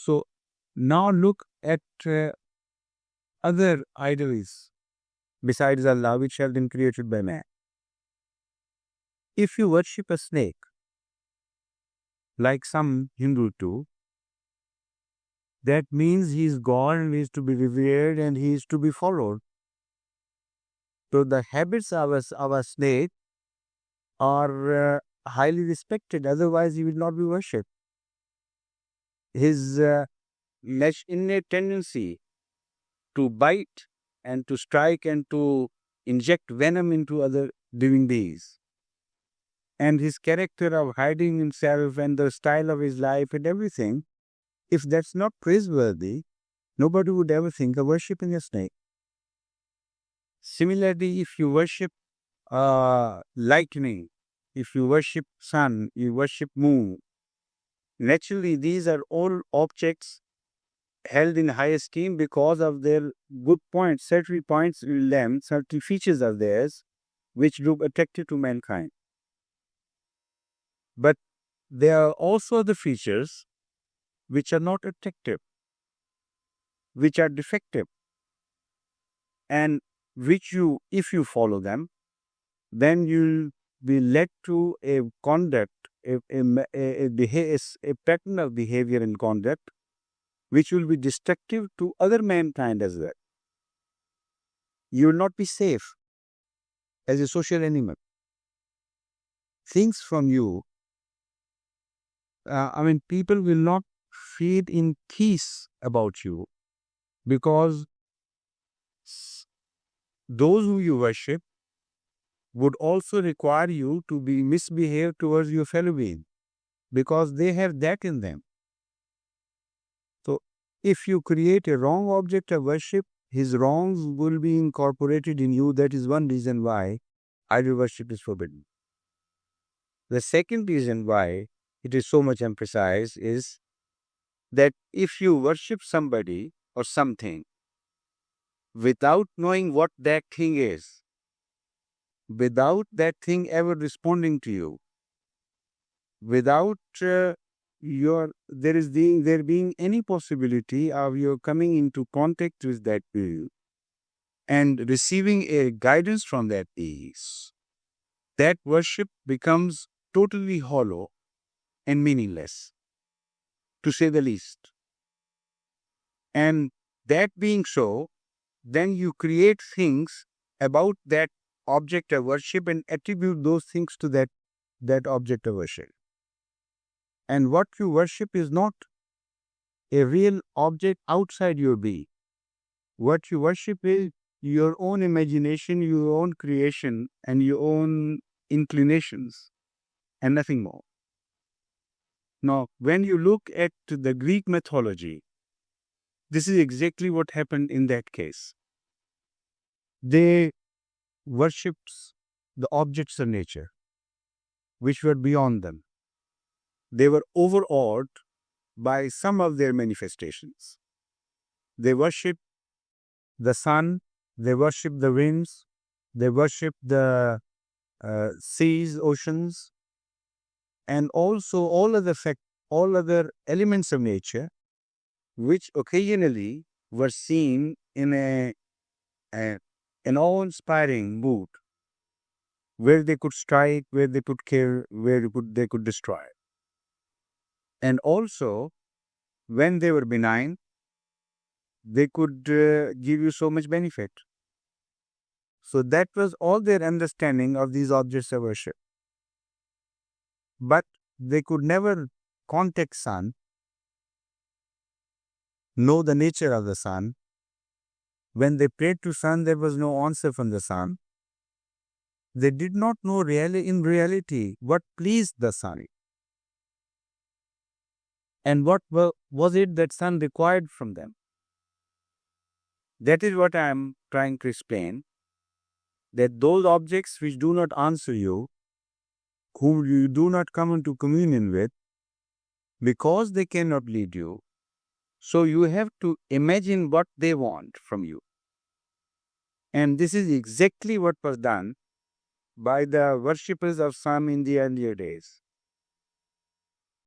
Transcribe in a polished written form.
So now look at other idols besides Allah which have been created by man. If you worship a snake, like some Hindu do, that means he is God and he is to be revered and he is to be followed. So the habits of a snake are highly respected, otherwise he will not be worshipped. His innate tendency to bite and to strike and to inject venom into other living beings, and his character of hiding himself and the style of his life and everything, if that's not praiseworthy, nobody would ever think of worshipping a snake. Similarly, if you worship lightning, if you worship sun, you worship moon, naturally these are all objects held in high esteem because of their good points, certain points in them, certain features of theirs, which look attractive to mankind. But there are also the features which are not attractive, which are defective, and which you, if you follow them, then you'll be led to a conduct, a pattern of behavior and conduct, which will be destructive to other mankind as well. You will not be safe as a social animal. Things from you, people will not feel in peace about you, because those who you worship would also require you to be misbehaved towards your fellow being, because they have that in them. So if you create a wrong object of worship, his wrongs will be incorporated in you. That is one reason why idol worship is forbidden. The second reason why it is so much emphasized is that if you worship somebody or something without knowing what that thing is, without that thing ever responding to you, without there being any possibility of your coming into contact with that being and receiving a guidance from that being, that worship becomes totally hollow and meaningless, to say the least. And that being so, then you create things about that object of worship and attribute those things to that object of worship. And what you worship is not a real object outside your being. What you worship is your own imagination, your own creation, and your own inclinations, and nothing more. Now, when you look at the Greek mythology, this is exactly what happened in that case. They worshipped the objects of nature, which were beyond them. They were overawed by some of their manifestations. They worshipped the sun, they worshipped the winds, they worshipped the seas, oceans, and also all other elements of nature, which occasionally were seen in an awe-inspiring mood, where they could strike, where they could kill, where they could destroy. And also, when they were benign, they could give you so much benefit. So that was all their understanding of these objects of worship. But they could never contact sun, know the nature of the sun. When they prayed to sun, there was no answer from the sun. They did not know in reality what pleased the sun, and what was it that sun required from them. That is what I am trying to explain, that those objects which do not answer you, whom you do not come into communion with, because they cannot lead you, so you have to imagine what they want from you. And this is exactly what was done by the worshippers of sun in the earlier days.